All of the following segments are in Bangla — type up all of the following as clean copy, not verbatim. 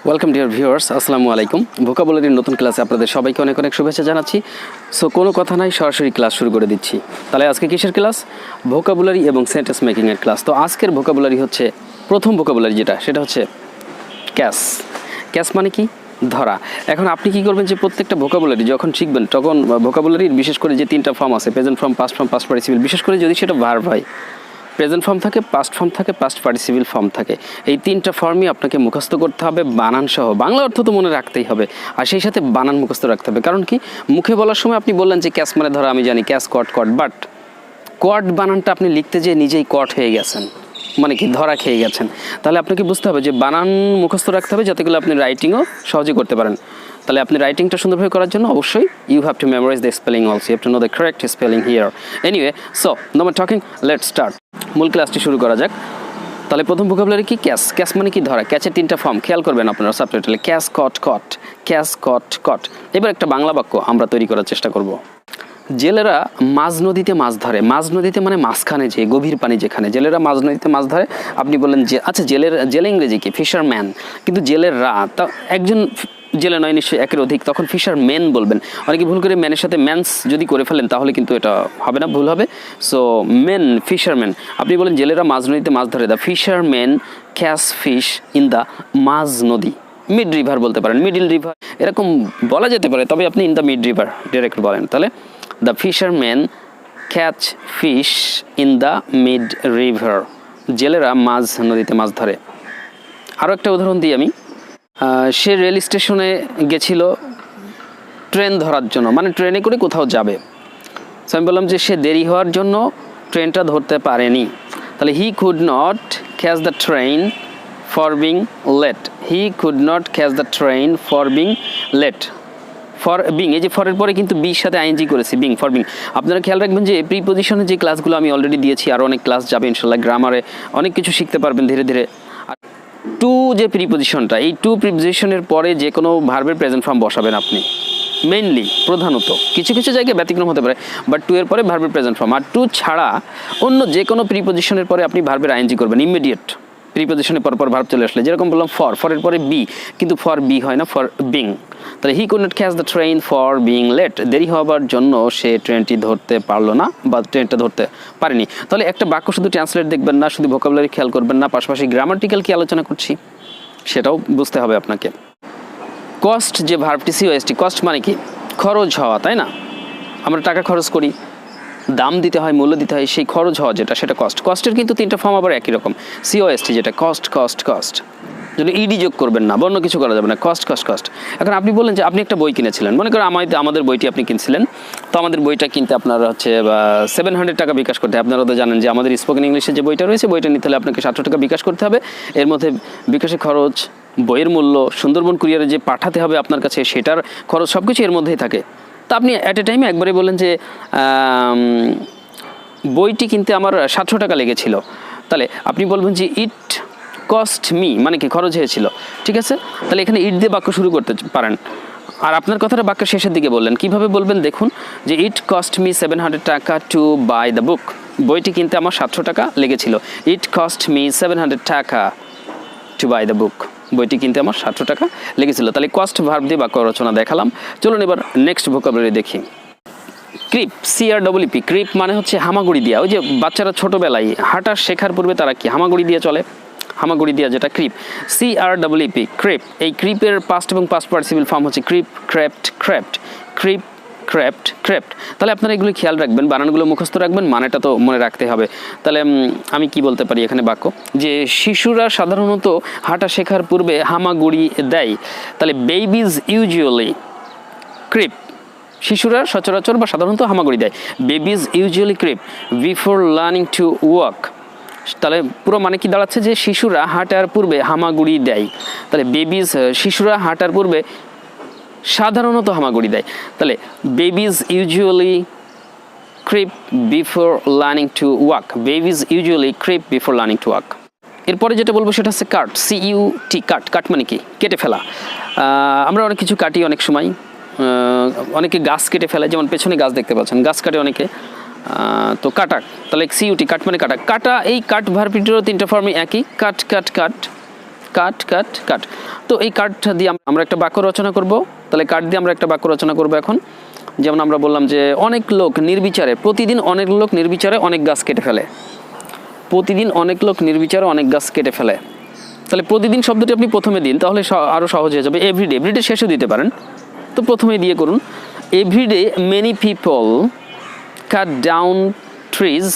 ওয়েলকাম ডিয়ার ভিউয়ার্স, আসসালামু আলাইকুম। ভোকাবুলারির নতুন ক্লাসে আপনাদের সবাইকে অনেক অনেক শুভেচ্ছা জানাচ্ছি। সো কোনো কথা নাই, সরাসরি ক্লাস শুরু করে দিচ্ছি। তাহলে আজকে কিসের ক্লাস? ভোকাবুলারি এবং সেন্টেন্স মেকিংয়ের ক্লাস। তো আজকের ভোকাবুলারি হচ্ছে, প্রথম ভোকাবুলারি সেটা হচ্ছে ক্যাশ। ক্যাশ মানে কি? ধরা। এখন আপনি কি করবেন যে প্রত্যেকটা ভোকাবুলারি যখন শিখবেন তখন ভোকাবুলারির বিশেষ করে যে তিনটা ফর্ম আছে, present form, past form, past participle, বিশেষ করে যদি সেটা ভার্ব হয়, প্রেজেন্ট ফর্ম থাকে, পাস্ট ফর্ম থাকে, পাস্ট পার্টিসিপল ফর্ম থাকে, এই তিনটা ফর্মই আপনাকে মুখস্থ করতে হবে বানান সহ। বাংলা অর্থ তো মনে রাখতেই হবে, আর সেই সাথে বানান মুখস্থ রাখতে হবে। কারণ কি, মুখে বলার সময় আপনি বললেন যে ক্যাশ মানে ধরা, আমি জানি ক্যাশ কট কট, বাট কট বানানটা আপনি লিখতে যেয়ে নিজেই কট হয়ে গেছেন, মানে কি ধরা খেয়ে গেছেন। তাহলে আপনাকে বুঝতে হবে যে বানান মুখস্থ রাখতে হবে, যাতে করে আপনি রাইটিংও সহজে করতে পারেন। তাহলে আপনি রাইটিংটা সুন্দরভাবে করার জন্য অবশ্যই you have to memorize the spelling also, you have to know the correct spelling here. Anyway, so no more talking, let's start. মূল ক্লাসটি শুরু করা যাক। তাহলে প্রথম ভোকাবুলারি কি? ক্যাশ। ক্যাশ মানে কি? ধরা। ক্যাচের তিনটা ফর্ম খেয়াল করবেন আপনারা সাবটাইটেলে, ক্যাশ কট কট, ক্যাশ কট কট। এবার একটা বাংলা বাক্য আমরা তৈরি করার চেষ্টা করব। জেলেরা মাঝ নদীতে মাছ ধরে। মাঝ নদীতে মানে মাঝখানে, যে গভীর পানি যেখানে, জেলেরা মাঝ নদীতে মাছ ধরে। আপনি বললেন যে আচ্ছা, জেলে ইংরেজি কি? ফিশারম্যান। কিন্তু জেলেররা, তা একজন জেলে নয়, নিশ্চয়ই একের অধিক, তখন ফিশারম্যান বলবেন। অনেকে ভুল করে ম্যানের সাথে ম্যানস যদি করে ফেলেন তাহলে কিন্তু এটা হবে না, ভুল হবে। So men, fisherman. আপনি বলেন জেলেরা মাঝ নদীতে মাছ ধরে, the fisherman catch fish in the মাঝ নদী। মিড রিভার বলতে পারেন, মিডিল রিভার, এরকম বলা যেতে পারে, তবে আপনি in the mid river direct বলেন। তাহলে the fisherman catch fish in the mid river. জেলেরা মাঝ নদীতে মাছ ধরে। আরও একটা উদাহরণ দিই আমি। সে রেল স্টেশনে গেছিল ট্রেন ধরার জন্য, মানে ট্রেনে করে কোথাও যাবে। সো আমি বললাম যে সে দেরি হওয়ার জন্য ট্রেনটা ধরতে পারেনি। তাহলে he could not catch the train for being late. He could not catch the train for being late. For being, এই যে ফরের পরে কিন্তু বির সাথে আইএনজি করেছি, বিং, ফর বিং। আপনারা খেয়াল রাখবেন যে প্রিপোজিশনের যে ক্লাসগুলো আমি অলরেডি দিয়েছি, আরও অনেক ক্লাস যাবে ইনশাল্লাহ। গ্রামারে অনেক কিছু শিখতে পারবেন ধীরে ধীরে। আর টু যে প্রিপোজিশনটা, এই টু প্রিপোজিশনের পরে যে কোনো ভার্বের প্রেজেন্ট ফর্ম বসাবেন আপনি, মেইনলি, প্রধানত। কিছু কিছু জায়গায় ব্যতিক্রম হতে পারে, বাট টু এর পরে ভার্বের প্রেজেন্ট ফর্ম। আর টু ছাড়া অন্য যে কোনো প্রিপোজিশনের পরে আপনি ভার্বের আইএনজি করবেন ইমিডিয়েট। প্রিপোজিশনের পর ভার্ব চলে আসলে, যেরকম বললাম ফরের পরে বি, কিন্তু ফর বি হয় না, ফর বিং। তাহলে he could not catch the train for being late. দেরি হওয়ার জন্য সে ট্রেনটি ধরতে পারলো না, বা ট্রেনটা ধরতে পারেনি। তাহলে একটা বাক্য শুধু ট্রান্সলেট দেখবেন না, শুধু ভোকাবুলারি খেয়াল করবেন না, পাশাপাশি গ্রামাটিক্যাল কি আলোচনা করছি সেটাও বুঝতে হবে আপনাকে। কস্ট যে ভার্বটি, সিওএসটি, কস্ট মানে কি? খরচ হওয়া, তাই না? আমরা টাকা খরচ করি, দাম দিতে হয়, মূল্য দিতে হয়, সেই খরচ হওয়া যেটা, সেটা কস্ট। কস্টের কিন্তু তিনটা ফর্ম আবার একই রকম, সিওএসটি যেটা, কস্ট কস্ট কস্ট। যদি ইডি যোগ করবেন না, বন্য কিছু করা যাবে না, কস্ট কস্ট কস্ট। এখন আপনি বললেন যে আপনি একটা বই কিনেছিলেন, মনে করেন আমাদের বইটি আপনি কিনছিলেন। তো আমাদের বইটা কিনতে আপনার হচ্ছে 700 টাকা বিকাশ করতে হবে। আপনারা তো জানেন যে আমাদের স্পোকেন ইংলিশে যে বইটা রয়েছে, বইটা নিতে হলে আপনাকে 700 টাকা বিকাশ করতে হবে। এর মধ্যে বিকাশের খরচ, বইয়ের মূল্য, সুন্দরবন কুরিয়ারে যে পাঠাতে হবে আপনার কাছে সেটার খরচ, সব কিছু এর মধ্যেই থাকে। তা আপনি অ্যাট এ টাইমে একবারে বললেন যে বইটি কিনতে আমার 700 টাকা লেগেছিল। তাহলে আপনি বলবেন যে ইট কস্ট মি, মানে কি খরচ হয়েছিল, ঠিক আছে? তাহলে এখানে ইট দিয়ে বাক্য শুরু করতে পারেন। আর আপনার কথাটা বাক্যের শেষের দিকে বললেন, কিভাবে বলবেন দেখুন, যে ইট কস্ট মি 700 টাকা টু বাই দ্য বুক। বইটি কিনতে আমার 700 টাকা লেগেছিল। ইট কস্ট মি 700 টাকা টু বাই দ্য বুক। বইটি কিনতে আমার 700 টাকা লেগেছিল। তাহলে কস্ট ভার্ব দিয়ে বাক্য রচনা দেখালাম। চলুন এবার নেক্সট ভোকাবুলারি দেখি। Creep, CREEP। ক্রিপ মানে হচ্ছে হামাগুড়ি দিয়া। ওই যে বাচ্চারা ছোটোবেলায় হাঁটা শেখার পূর্বে তারা কি হামাগুড়ি দিয়ে চলে, হামাগুড়ি দিয়া, যেটা ক্রিপ, CREEP, ক্রিপ। এই ক্রিপের পাস্ট এবং পাস্ট পার্টিসিপল ফর্ম হচ্ছে creep, crept, crept, creep, crept, crept. তাহলে আপনারা এগুলো খেয়াল রাখবেন, বানানগুলো মুখস্থ রাখবেন, মানেটা তো মনে রাখতে হবে। তাহলে আমি কি বলতে পারি এখানে বাক্য, যে শিশুরা সাধারণত হাঁটা শেখার পূর্বে হামাগুড়ি দেয়। তাহলে বেবিজ ইউজুয়ালি ক্রিপ। শিশুরা সচরাচর বা সাধারণত হামাগুড়ি দেয়। Babies usually creep before learning to walk. তাহলে পুরো মানে কি দাঁড়াচ্ছে, যে শিশুরা হাঁটার পূর্বে হামাগুড়ি দেয়। তাহলে বেবিজ, শিশুরা হাঁটার পূর্বে সাধারণত হামাগুড়ি দেয়। তাহলে babies usually creep before learning to walk. Babies usually creep before learning to walk. এরপরে যেটা বলবো সেটা হচ্ছে কাট, CUT, কাট। কাট মানে কি? কেটে ফেলা। আমরা অনেক কিছু কাটি অনেক সময়, অনেকে গাছ কেটে ফেলে, যেমন পেছনে গাছ দেখতে পাচ্ছেন, গাছ কাটে অনেকে। তো কাটা, তাহলে CUT, কাট মানে কাটা। কাটা, এই কাট ভার্বটিরও তিনটা ফর্মই একই, কাট কাট কাট, কাট কাট কাট। তো এই কাট দিয়ে আমরা একটা বাক্য রচনা করব। তাহলে কাট দিয়ে আমরা একটা বাক্য রচনা করব এখন। যেমন আমরা বললাম যে অনেক লোক নির্বিচারে, প্রতিদিন অনেক লোক নির্বিচারে অনেক গাছ কেটে ফেলে। প্রতিদিন অনেক লোক নির্বিচারে অনেক গাছ কেটে ফেলে। তাহলে প্রতিদিন শব্দটি আপনি প্রথমে দিন, তাহলে আরও সহজ হয়ে যাবে। এভরিডে, এভরিডে শেষে দিতে পারেন, তো প্রথমেই দিয়ে করুন। Everyday many people cut down trees.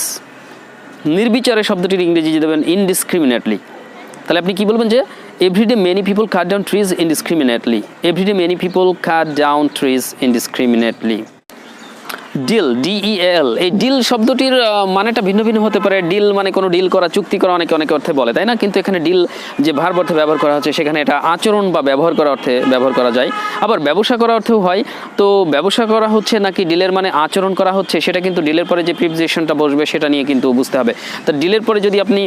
নির্বিচারে শব্দটির ইংরেজি দেবেন ইনডিসক্রিমিনেটলি। তাহলে আপনি কি বলবেন যে everyday many people cut down trees indiscriminately. Everyday many people cut down trees indiscriminately. Deal, D E L, এই ডিল শব্দটির মানেটা ভিন্ন ভিন্ন হতে পারে। ডিল মানে কোনো ডিল করা, চুক্তি করা, অনেকে অনেক অর্থে বলে, তাই না? কিন্তু এখানে ডিল যে ভার্ব অর্থে ব্যবহার করা হচ্ছে, সেখানে এটা আচরণ বা ব্যবহার করা অর্থে ব্যবহার করা যায়। আবার ব্যবসা করা অর্থেও হয়। তো ব্যবসা করা হচ্ছে নাকি ডিলের মানে আচরণ করা হচ্ছে, সেটা কিন্তু ডিলের পরে যে প্রিপজিশনটা বসবে সেটা নিয়ে কিন্তু বুঝতে হবে। তো ডিলের পরে যদি আপনি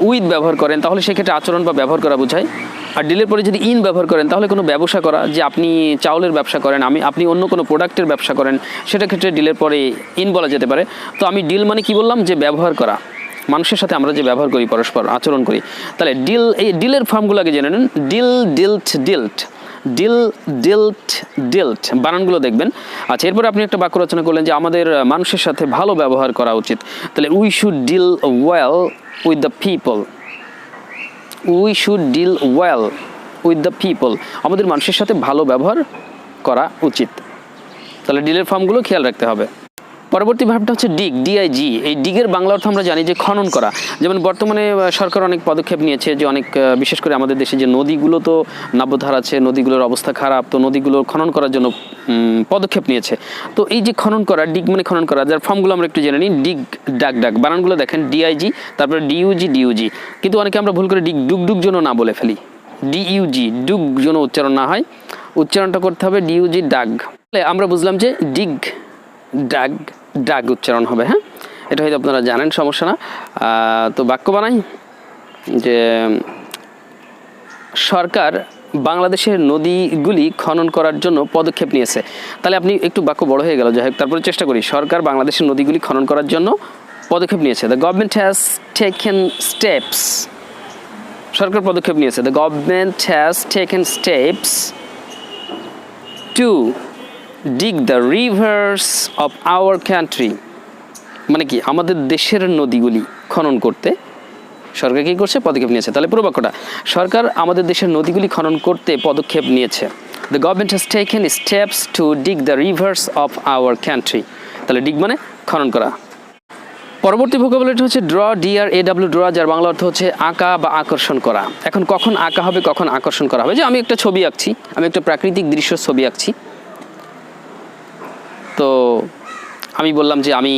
উইথ ব্যবহার করেন, তাহলে সেক্ষেত্রে আচরণ বা ব্যবহার করা বোঝায়। আর ডিলের পরে যদি ইন ব্যবহার করেন, তাহলে কোনো ব্যবসা করা, যে আপনি চাউলের ব্যবসা করেন, আপনি অন্য কোনো প্রোডাক্টের ব্যবসা করেন, সেটা ক্ষেত্রে ডিলের পরে ইন বলা যেতে পারে। তো আমি ডিল মানে কি বললাম, যে ব্যবহার করা, মানুষের সাথে আমরা যে ব্যবহার করি, পরস্পর আচরণ করি। তাহলে ডিল, এই ডিলের ফর্মগুলো আগে জেনে নেন। ডিল, ডিল্ট, ডিল্ট, ডিল, ডিল্ট, ডিল্ট, বানানগুলো দেখবেন। আচ্ছা, এরপরে আপনি একটা বাক্য রচনা করলেন যে আমাদের মানুষের সাথে ভালো ব্যবহার করা উচিত। তাহলে we should deal well with the people. We should deal well with the people, আমাদের মানুষের সাথে ভালো ব্যবহার করা উচিত। তাহলে ডিলের ফর্মগুলো খেয়াল রাখতে হবে। পরবর্তী ভাবটা হচ্ছে ডিগ, ডিআইজি। এই ডিগের বাংলা অর্থ আমরা জানি যে খনন করা। যেমন বর্তমানে সরকার অনেক পদক্ষেপ নিয়েছে, যে অনেক বিশেষ করে আমাদের দেশে যে নদীগুলো তো নাব্যধার আছে, নদীগুলোর অবস্থা খারাপ, তো নদীগুলো খনন করার জন্য পদক্ষেপ নিয়েছে। তো এই যে খনন করা, ডিগ মানে খনন করা, যার ফর্মগুলো আমরা একটু জেনে নিই। ডিগ, ডাক ডাক, বানানগুলো দেখেন, ডিআইজি, তারপরে ডিইউজি, ডিইউজি। কিন্তু অনেকে আমরা ভুল করে ডিগ, ডুগ ডুগ যেন না বলে ফেলি। ডিইউজি, ডুগ যেন উচ্চারণ না হয়, উচ্চারণটা করতে হবে ডিইউজি, ডাগ। আমরা বুঝলাম যে ডিগ, ডাগ, ডাগ উচ্চারণ হবে। হ্যাঁ, এটা হয়তো আপনারা জানেন, সমস্যা না। তো বাক্য বানাই যে সরকার বাংলাদেশের নদীগুলি খনন করার জন্য পদক্ষেপ নিয়েছে। তাহলে আপনি একটু বাক্য বড় হয়ে গেল, যাই হোক, তারপরে চেষ্টা করি। সরকার বাংলাদেশের নদীগুলি খনন করার জন্য পদক্ষেপ নিয়েছে। The government has taken steps. সরকার পদক্ষেপ নিয়েছে। The government has taken steps to dig the rivers of our country. মানে কি, আমাদের দেশের নদীগুলি খনন করতে সরকার কী করছে, পদক্ষেপ নিয়েছে। তাহলে পুরো বাক্যটা, সরকার আমাদের দেশের নদীগুলি খনন করতে পদক্ষেপ নিয়েছে। The government has taken steps to dig the rivers of our country. তাহলে ডিগ মানে খনন করা। পরবর্তী ভোকাবুলারিটি হচ্ছে ড্র, DRAW, ড্র, যার বাংলা অর্থ হচ্ছে আঁকা বা আকর্ষণ করা। এখন কখন আঁকা হবে, কখন আকর্ষণ করা হবে? যে আমি একটা ছবি আঁকছি, আমি একটা প্রাকৃতিক দৃশ্য ছবি আঁকছি, তো আমি বললাম যে আমি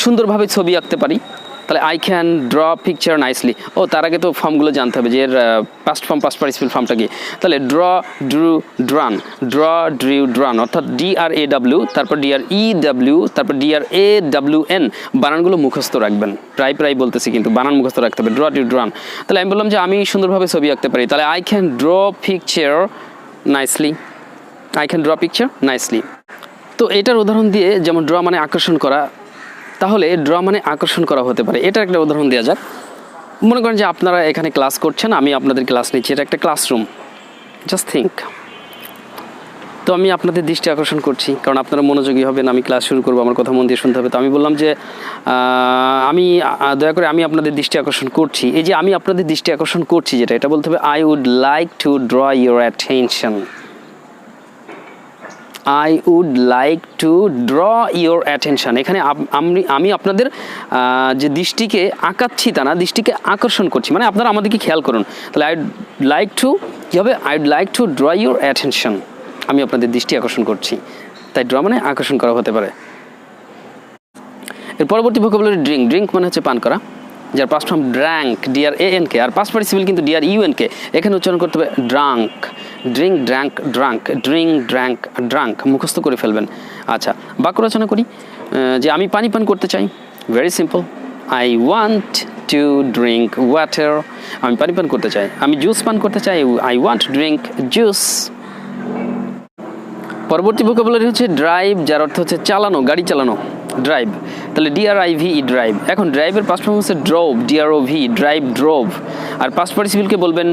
সুন্দরভাবে ছবি আঁকতে পারি। তাহলে I can draw picture nicely. ও, তার আগে তো ফর্মগুলো জানতে হবে যে এর পাস্ট ফর্ম, পাস্ট পার্টিসিপেল ফর্মটা কি। তাহলে ড্র, ড্রু, ড্রান, ড্র, ড্রিউ, ড্রান, অর্থাৎ DRAW, তারপর DREW, তারপর DRAWN। বানানগুলো মুখস্থ রাখবেন, প্রায় প্রায় বলতেছি কিন্তু বানান মুখস্থ রাখতে হবে। Draw, drew, drawn. তাহলে আমি বললাম যে আমি সুন্দরভাবে ছবি আঁকতে পারি। তাহলে I can draw picture nicely. I can draw picture nicely. তো এটার উদাহরণ দিয়ে, যেমন ড্র মানে আকর্ষণ করা, তাহলে ড্র মানে আকর্ষণ করা হতে পারে। এটার একটা উদাহরণ দেওয়া যাক। মনে করেন যে আপনারা এখানে ক্লাস করছেন, আমি আপনাদের ক্লাস নিচ্ছি, এটা একটা ক্লাসরুম। Just think. তো আমি আপনাদের দৃষ্টি আকর্ষণ করছি, কারণ আপনারা মনোযোগী হবেন, আমি ক্লাস শুরু করবো, আমার কথা মন দিয়ে শুনতে হবে। তো আমি বললাম যে আমি দয়া করে আমি আপনাদের দৃষ্টি আকর্ষণ করছি। এই যে আমি আপনাদের দৃষ্টি আকর্ষণ করছি, যেটা, এটা বলতে হবে I would like to draw your attention. I would like to draw your attention। এখানে আমি আপনাদের যে দৃষ্টিকে আঁকাচ্ছি তা না, দৃষ্টিকে আকর্ষণ করছি, মানে আপনারা আমাদেরকে খেয়াল করুন। তাহলে আই লাইক টু কী হবে, I would like to draw your attention. আমি আপনাদের দৃষ্টি আকর্ষণ করছি, তাই ড্র মানে আকর্ষণ করা হতে পারে। এর পরবর্তী ভোকাবুলারি ড্রিঙ্ক। ড্রিঙ্ক মানে হচ্ছে পান করা, যার পাস্ট ফর্ম ড্র্যাঙ্ক, DRANK, আর পাস্ট পার্টিসিপেল কিন্তু DRUNK। এখানে উচ্চারণ করতে হবে drunk, drink, drank, drunk, drink, drank, drunk, মুখস্থ করে ফেলবেন। আচ্ছা, বাক্য রচনা করি যে আমি পানি পান করতে চাই। Very simple, I want to drink water. আমি পানি পান করতে চাই। আমি জুস পান করতে চাই। I want to drink juice. পরবর্তী ভোকাবুলারি হচ্ছে ড্রাইভ, যার অর্থ হচ্ছে চালানো, গাড়ি চালানো। ড্রাইভ, তাহলে DRIVE ড্রাইভ। এখন ড্রাইভের পাস্ট ফর্ম হচ্ছে ড্রোভ, DROV ড্রাইভ, ড্রোভ। আর পাস্ট পার্টিসিপলকে বলবেন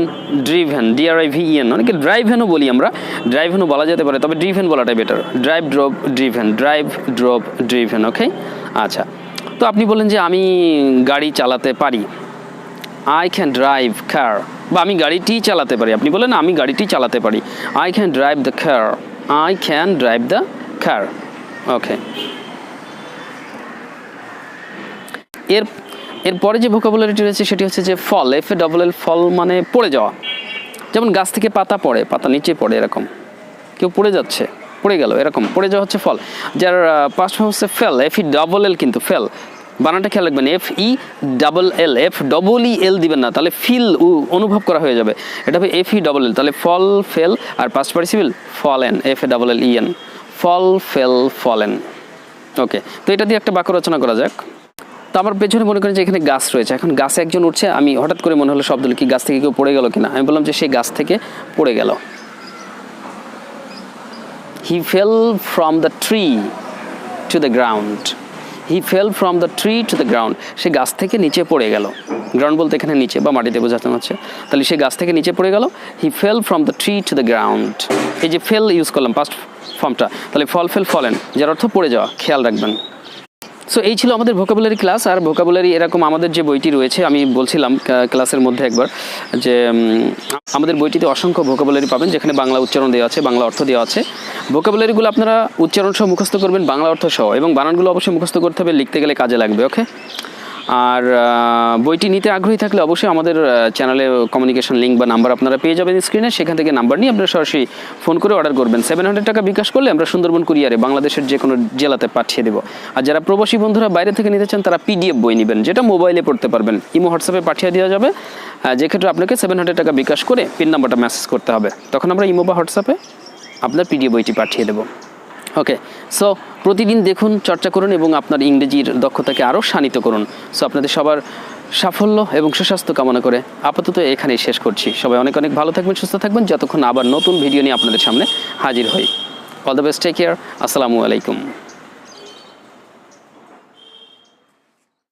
ড্রিভেন, DRIVEN। অনেকে ড্রাইভেনও বলি আমরা, ড্রাইভেনও বলা যেতে পারে, তবে ড্রিভেন বলাটাই better. Drive, drove, driven, drive, drove, driven. Okay, আচ্ছা। তো আপনি বলেন যে আমি গাড়ি চালাতে পারি, আই ক্যান ড্রাইভ কার, বা আমি গাড়িটি চালাতে পারি। আপনি বলেন আমি গাড়িটি চালাতে পারি, I can drive the car, I can drive the car. Okay, এরপরে যে ভোকাবুলারিটি রয়েছে সেটি হচ্ছে যে ফল, FALL, ফল মানে পড়ে যাওয়া। যেমন গাছ থেকে পাতা পড়ে, পাতা নিচে পড়ে, এরকম কেউ পড়ে যাচ্ছে, পড়ে গেল, এরকম পড়ে যাওয়া হচ্ছে ফল। যার পাস্ট ফর্ম হচ্ছে ফেল, FELL, কিন্তু ফেল বানানটা খেয়াল রাখবেন, FELL, FEEL দিবেন না, তাহলে ফিল অনুভব করা হয়ে যাবে। এটা হবে FELL, তাহলে ফল, ফেল, আর পাস্ট পার্টিসিপল ফলেন, FALLEN, ফল, ফেল, ফলেন। ওকে, তো এটা দিয়ে একটা বাক্য রচনা করা যাক। তো আমার পেছনে মনে করেন যে এখানে গাছ রয়েছে, এখন গাছে একজন উঠছে, আমি হঠাৎ করে মনে হলো শব্দ কি গাছ থেকে কেউ পড়ে গেল কিনা, আমি বললাম যে সে গাছ থেকে পড়ে গেল। He fell from the tree to the ground. He fell from the tree to the ground. সে গাছ থেকে নিচে পড়ে গেল। গ্রাউন্ড বলতে এখানে নিচে বা মাটিতে বোঝাতে হচ্ছে, তাহলে সে গাছ থেকে নিচে পড়ে গেল। He fell from the tree to the ground. এই যে ফেল ইউজ করলাম পাস্ট ফর্মটা, তাহলে ফল, ফেল, ফলেন, যার অর্থ পড়ে যাওয়া, খেয়াল রাখবেন। সো এই ছিল আমাদের ভোকাবুলারি ক্লাস। আর ভোকাবুলারি এরকম আমাদের যে বইটি রয়েছে, আমি বলছিলাম ক্লাসের মধ্যে একবার যে আমাদের বইটিতে অসংখ্য ভোকাবুলারি পাবেন, যেখানে বাংলা উচ্চারণ দেওয়া আছে, বাংলা অর্থ দেওয়া আছে। ভোকাবুলারিগুলো আপনারা উচ্চারণ সহ মুখস্থ করবেন, বাংলা অর্থ সহ, এবং বানানগুলো অবশ্যই মুখস্থ করতে হবে, লিখতে গেলে কাজে লাগবে। ওকে, আর বইটি নিতে আগ্রহী থাকলে অবশ্যই আমাদের চ্যানেলে কমিউনিকেশন লিঙ্ক বা নাম্বার আপনারা পেয়ে যাবেন স্ক্রিনে, সেখান থেকে নাম্বার নিয়ে আপনারা সরাসরি ফোন করে অর্ডার করবেন। 700 টাকা বিকাশ করলে আমরা সুন্দরবন কুরিয়ারে বাংলাদেশের যে কোনো জেলাতে পাঠিয়ে দেবো। আর যারা প্রবাসী বন্ধুরা বাইরে থেকে নিতে চান তারা PDF বই নেবেন, যেটা মোবাইলে পড়তে পারবেন, ইমো হোয়াটসঅ্যাপে পাঠিয়ে দেওয়া যাবে, যে ক্ষেত্রে আপনাকে 700 টাকা বিকাশ করে পিন নাম্বারটা মেসেজ করতে হবে, তখন আমরা ইমো বা হোয়াটসঅ্যাপে আপনার PDF বইটি পাঠিয়ে দেবো। ওকে, সো প্রতিদিন দেখুন, চর্চা করুন এবং আপনার ইংরেজির দক্ষতাকে আরও শানিত করুন। সো আপনাদের সবার সাফল্য এবং সুস্বাস্থ্য কামনা করে আপাতত এখানেই শেষ করছি। সবাই অনেক অনেক ভালো থাকবেন, সুস্থ থাকবেন, যতক্ষণ আবার নতুন ভিডিও নিয়ে আপনাদের সামনে হাজির হই। All the best, take care, আসসালামু আলাইকুম।